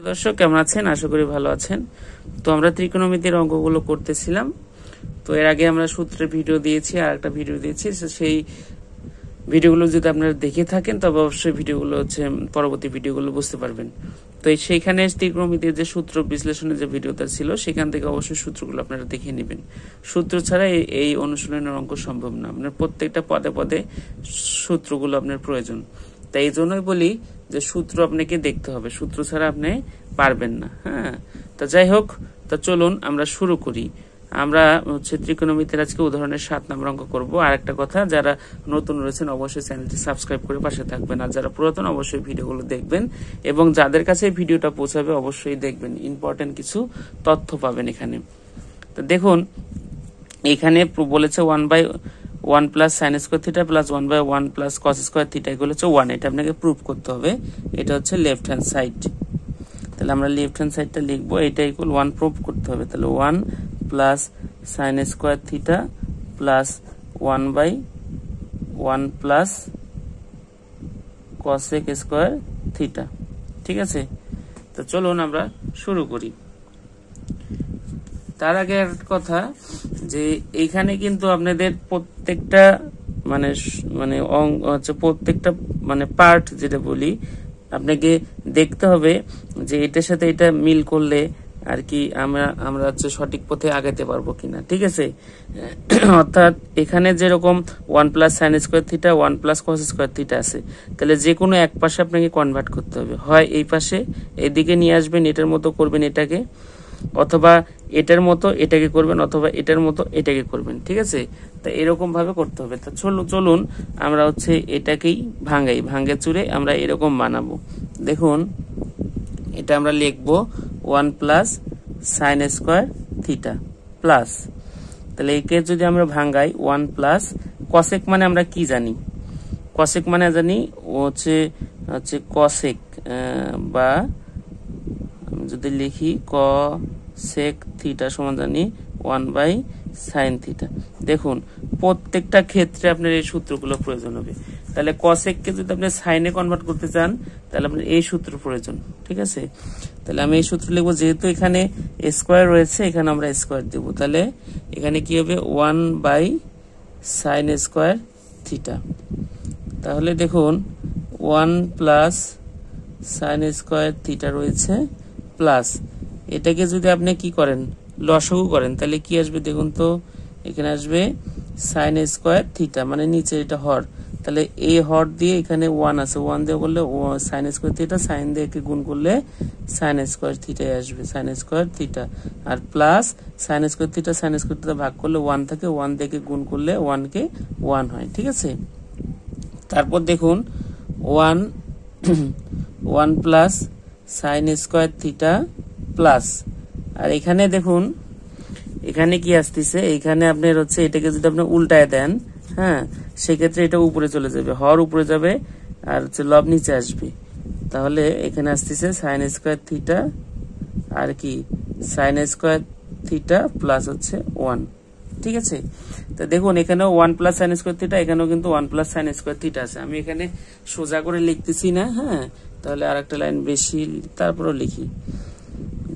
দর্শক কেমন আছেন? আশা করি ভালো আছেন। তো আমরা ত্রিকোণমিতির অঙ্কগুলো করতেছিলাম। তো এর আগে আমরা সূত্রের ভিডিও দিয়েছি আর একটা ভিডিও দিয়েছি। সেই ভিডিওগুলো যদি আপনারা দেখে থাকেন তবে অবশ্যই ভিডিওগুলো পরবর্তী ভিডিওগুলো বুঝতে পারবেন। তো সেইখানে ত্রিকোণমিতির যে সূত্র বিশ্লেষণের যে ভিডিওটা ছিল সেখান থেকে অবশ্যই সূত্রগুলো আপনারা দেখে নেবেন। সূত্র ছাড়া এই অনুশীলনের অঙ্ক সম্ভব না। আপনার প্রত্যেকটা পদে পদে সূত্রগুলো আপনার প্রয়োজন। তাই এই জন্যই বলি যে সূত্র আপনাকে দেখতে হবে, সূত্র ছাড়া আপনি পারবেন না। হ্যাঁ, তা যাই হোক, তা চলুন আমরা শুরু করি। আমরা ত্রিকোণমিতির আজকে উদাহরণের 7 নম্বর অঙ্ক করবো। আর একটা কথা, যারা নতুন রয়েছেন অবশ্যই চ্যানেলটি সাবস্ক্রাইব করে পাশে থাকবেন, আর যারা পুরাতন অবশ্যই ভিডিওগুলো দেখবেন এবং যাদের কাছে ভিডিওটা পৌঁছাবে অবশ্যই দেখবেন, ইম্পর্টেন্ট কিছু তথ্য পাবেন এখানে। তো দেখুন, এখানে বলেছে 1/1 plus sine square theta plus 1/1 plus cos square theta এগুলো হচ্ছে 1। এটা আপনাকে প্রুফ করতে হবে। এটা হচ্ছে লেফট হ্যান্ড সাইড। তাহলে আমরা লেফট হ্যান্ড সাইডটা লিখবো, এটা ইকুয়াল 1 প্রুফ করতে হবে। তাহলে 1 plus sine square theta plus 1/1 plus cosec square theta. ঠিক আছে, তো চলুন আমরা শুরু করি। তার আগে একটা কথা, যে এইখানে কিন্তু আপনাদের প্রত্যেকটা প্রত্যেকটা পার্ট যেটা বলি আপনাকে দেখতে হবে যে এটার সাথে এটা মিল করলে আর কি আমরা সঠিক পথে আগাতে পারবো কিনা। ঠিক আছে, অর্থাৎ এখানে যেরকম 1 plus sine square theta 1 plus cos square theta আছে, তাহলে যে কোনো এক পাশে আপনাকে কনভার্ট করতে হবে। হয় এই পাশে এদিকে নিয়ে আসবেন, এটার মতো করবেন এটাকে, অথবা এটার মতো এটাকে করবেন, অথবা এটার মতো এটাকে করবেন। ঠিক আছে, তা এরকম ভাবে করতে হবে। তা চলুন আমরা এটাকেই ভাঙ্গে চুরে আমরা এরকম বানাবো। দেখুন, এটা আমরা লিখবো 1 plus sine square theta plus, তাহলে একে যদি আমরা ভাঙ্গাই 1 প্লাস কসেক মানে আমরা কি জানি, কসেক মানে জানি হচ্ছে কসেক, বা যদি লিখি কসেক থিটা সমান জানি 1/সাইন থিটা। দেখুন, প্রত্যেকটা ক্ষেত্রে আপনার এই সূত্রগুলো প্রয়োজন হবে। তাহলে কসেককে যদি আপনি সাইনে কনভার্ট করতে চান তাহলে আপনার এই সূত্র প্রয়োজন। ঠিক আছে, তাহলে আমি এই সূত্র লিখবো। যেহেতু এখানে স্কোয়ার রয়েছে, এখানে আমরা স্কোয়ার দেবো। তাহলে এখানে কি হবে 1/সাইন স্কোয়ার থিটা। তাহলে দেখুন 1 প্লাস সাইন স্কোয়ার থিটা রয়েছে প্লাস, এটাকে যদি আপনি কি করেন লসাগু করেন তাহলে কি আসবে দেখুন তো, এখানে আসবে সাইন স্কোয়ার থিটা, মানে নিচে এটা হর, তাহলে এই হর দিয়ে এখানে 1 আছে, 1 দিয়ে করলে সাইন স্কোয়ার থিটা, সাইন দিয়ে গুণ করলে সাইন স্কোয়ার থিটাই আসবে, সাইন স্কোয়ার থিটা। আর প্লাস সাইন স্কোয়ার থিটা ভাগ করলে 1 থাকে, 1 দিয়ে গুণ করলে 1 কে 1 হয়। ঠিক আছে, তারপর দেখুন 1 plus sine square theta plus, আর এখানে দেখুন এখানে কি আসতেছে, এখানে আপনার এটাকে যদি আপনি উল্টায় দেন, হ্যাঁ, সেক্ষেত্রে এটা উপরে চলে যাবে, হর উপরে যাবে আর লব নিচে আসবে। তাহলে এখানে আসতেছে সাইন স্কোয়ার থিটা আর কি সাইন স্কোয়ার থিটা প্লাস 1। ঠিক আছে, তো দেখুন এখানেও 1 প্লাস সাইন স্কোয়ার থিটা, এখানেও কিন্তু 1 প্লাস সাইন স্কোয়ার থিটা আছে। আমি এখানে সোজা করে লিখতেছি না, হ্যাঁ, তাহলে আর একটা লাইন বেশি তারপরও লিখি,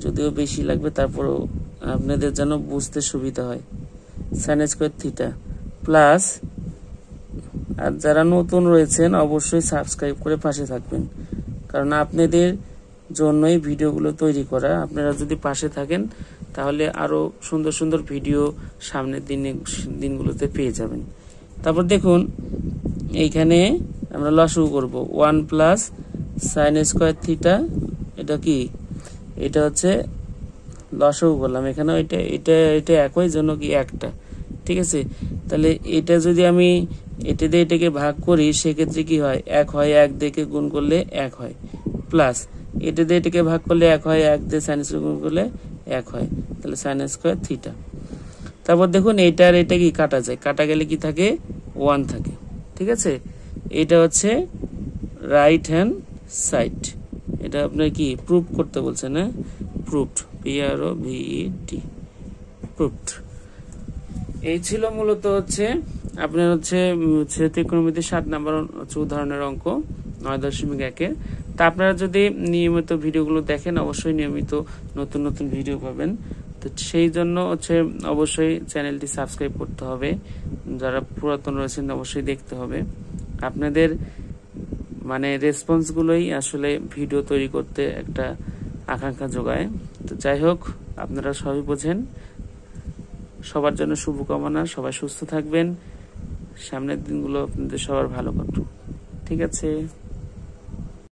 যদিও বেশি লাগবে তারপরও আপনাদের যেন বুঝতে সুবিধা হয়। সাইন স্কোয়ার থিটা প্লাস, আর যারা নতুন রয়েছেন অবশ্যই সাবস্ক্রাইব করে পাশে থাকবেন, কারণ আপনাদের জন্যই ভিডিওগুলো তৈরি করা। আপনারা যদি পাশে থাকেন তাহলে আরো সুন্দর সুন্দর ভিডিও সামনের দিনগুলোতে পেয়ে যাবেন। তারপর দেখুন এইখানে আমরা লসাগু করব, 1 প্লাস সাইন স্কোয়ার থিটা, এটা কি, এটা লসাগু করলাম, এখানে এটা একই জন্য কি একটা। ঠিক আছে, তাহলে এটা যদি আমি এটা দিয়ে এটাকে ভাগ করি সেক্ষেত্রে কি হয়, 1 হয়, 1 দিয়ে গুণ করলে 1 হয়, প্লাস এটা দিয়ে এটাকে ভাগ করলে 1 হয়, 1 দিয়ে সাইন স্কোয়ার গুণ করলে 1 হয়, তাহলে সাইন স্কোয়ার থিটা। তারপর দেখুন এইটা আর এটা কি কাটা যায়, কাটা গেলে কি থাকে 1 থাকে। ঠিক আছে, এটা রাইট হ্যান্ড সাইড, এটা আপনার কি প্রুফ করতে বলছেন, হ্যাঁ, প্রুফড, PROVED, প্রুফড। এই ছিল মূলত আপনার ত্রিকোণমিতির 7 নম্বর উদাহরণের অঙ্ক 9.1-এর। তা আপনারা যদি নিয়মিত ভিডিওগুলো দেখেন অবশ্যই নিয়মিত নতুন নতুন ভিডিও পাবেন। তো সেই জন্য হচ্ছে অবশ্যই চ্যানেলটি সাবস্ক্রাইব করতে হবে, যারা পুরাতন রয়েছেন অবশ্যই দেখতে হবে। আপনাদের মানে রেসপন্সগুলোই আসলে ভিডিও তৈরি করতে একটা আকাঙ্ক্ষা যোগায়। তো যাই হোক, আপনারা সবই বোঝেন। সবার জন্য শুভকামনা, সবাই সুস্থ থাকবেন, সামনের দিনগুলো আপনাদের সবার ভালো কাটুক। ঠিক আছে।